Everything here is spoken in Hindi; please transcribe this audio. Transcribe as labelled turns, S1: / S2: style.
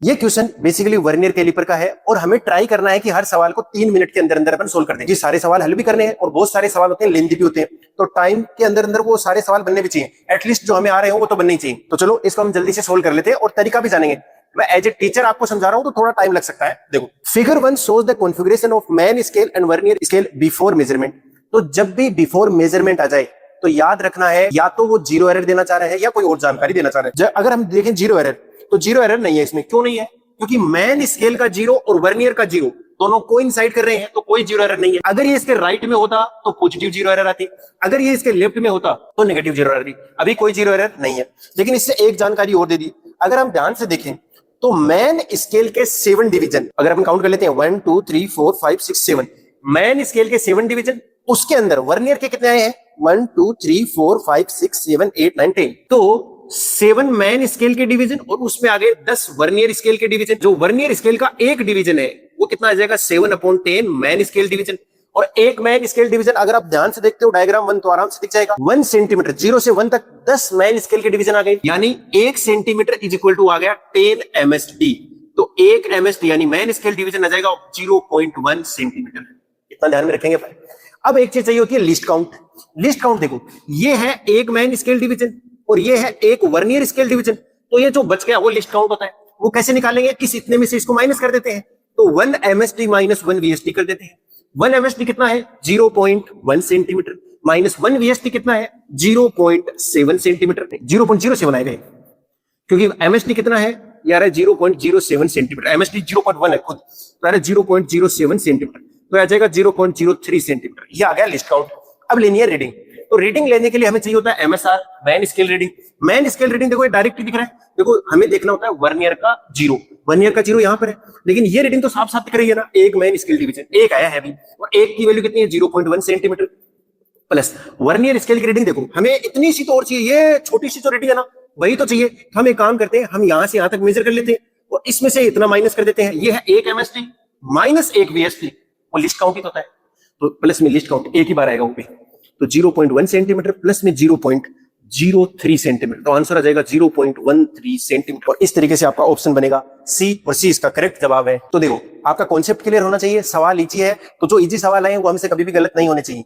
S1: ये क्वेश्चन बेसिकली वर्नियर कैलिपर का है और हमें ट्राई करना है कि हर सवाल को 3 मिनट के अंदर अंदर अपन सोल्व कर दें। ये सारे सवाल हल भी करने हैं और बहुत सारे सवाल होते हैं लेंथी भी होते हैं, तो टाइम के अंदर अंदर वो सारे सवाल बनने भी चाहिए, एटलीस्ट जो हमें आ रहे हो वो तो बनने ही चाहिए। तो चलो इसको हम जल्दी से सोल्व कर लेते हैं और तरीका भी जानेंगे। मैं एज ए टीचर आपको समझा रहा हूं तो थोड़ा टाइम लग सकता है। देखो, figure 1 shows the configuration of main scale and vernier scale before measurement. तो जब भी बिफोर मेजरमेंट आ जाए तो याद रखना है या तो वो जीरो एरर देना चाह रहे हैं या कोई और जानकारी देना चाह रहे हैं। अगर हम देखें जीरो एरर, तो जीरो एरर नहीं है इसमें। क्यों नहीं है? क्योंकि मैन स्केल का जीरो और वर्नियर का जीरो दोनों कोइंसाइड कर रहे हैं, तो कोई जीरो एरर नहीं है। अगर ये इसके राइट में होता तो पॉजिटिव जीरो एरर आती, अगर ये इसके लेफ्ट में होता तो नेगेटिव जीरो एरर आती। अभी कोई जीरो एरर नहीं है, लेकिन इससे एक जानकारी और दे दी। अगर हम ध्यान से देखें तो मैन स्केल के 7 डिवीजन, अगर अपन काउंट कर लेते हैं 1 2 3 4 5 6 7, मैन स्केल के 7 डिवीजन, उसके अंदर वर्नियर के कितने आए हैं? 1 2 3 4 5 6 7 8 9 10। तो 7 मैन स्केल के डिवीजन और उसमें आगे 10 वर्नियर स्केल के डिवीजन। जो वर्नियर स्केल का एक डिवीजन है वो कितना आ जाएगा? 7/10 मैन स्केल डिवीजन। और एक मैन स्केल डिवीजन अगर आप ध्यान से देखते हो डायग्राम 1 तो आराम से दिख जाएगा। 1 सेंटीमीटर 0 से 1 तक 10 मैन स्केल के डिवीजन आ गए, यानी 1 सेंटीमीटर इज इक्वल टू आ गया 10 MSD। तो 1 MSD यानी मैन स्केल डिवीजन आ जाएगा 0.1 सेंटीमीटर। इतना ध्यान में रखेंगे। अब एक चीज चाहिए होती है लिस्ट काउंट। लिस्ट काउंट देखो, ये है एक मैन स्केल डिवीजन और ये है एक वर्नियर स्केल डिवीजन, तो ये जो बच गया वो लिस्ट काउंट होता है। वो कैसे निकालेंगे? इस इतने में से इसको माइनस कर देते हैं, तो 1 MSD माइनस 1 VSD कर देते हैं। 1 MSD कितना है? 0.1 सेंटीमीटर माइनस 1 VSD कितना है? 0.7 सेंटीमीटर। 0.07 आएगा, क्योंकि MSD कितना है यार? 0.07 सेंटीमीटर। MSD 0.1 है खुद, तो 0.07 सेंटीमीटर, तो आ जाएगा 0.03 सेंटीमीटर। ये आ गया लिस्ट काउंट। अब लेनी है रीडिंग, तो रीडिंग लेने के लिए हमें चाहिए होता है MSR, main scale reading. Main scale reading देखो ये डायरेक्ट दिख रहा है। देखो हमें देखना होता है वर्नियर का जीरो, वर्नियर का जीरो यहाँ पर है, लेकिन ये रीडिंग तो साफ साफ दिख रही है ना। एक मैन स्केल डिवीजन एक आया है अभी, और एक की वैल्यू कितनी है? 0.1 सेंटीमीटर प्लस वर्नियर स्केल की रीडिंग देखो हमें इतनी सी तो और चाहिए, ये छोटी सी जो रीडिंग है ना वही तो चाहिए। हम एक काम करते हैं, हम यहां से यहां तक मेजर कर लेते हैं और इसमें से इतना माइनस कर देते हैं। ये है 1 MSD माइनस 1 VSD, वो लिस्ट काउंट ही तो होता है, तो प्लस में लिस्ट काउंट एक ही बार आएगा वो पे। तो 0.1 सेंटीमीटर प्लस में 0.03 सेंटीमीटर, तो आंसर आ जाएगा 0.13 सेंटीमीटर। और इस तरीके से आपका ऑप्शन बनेगा सी, और सी इसका करेक्ट जवाब है। तो देखो आपका कॉन्सेप्ट क्लियर होना चाहिए, सवाल इजी है, तो जो इजी सवाल आए वो हमसे कभी भी गलत नहीं होने चाहिए।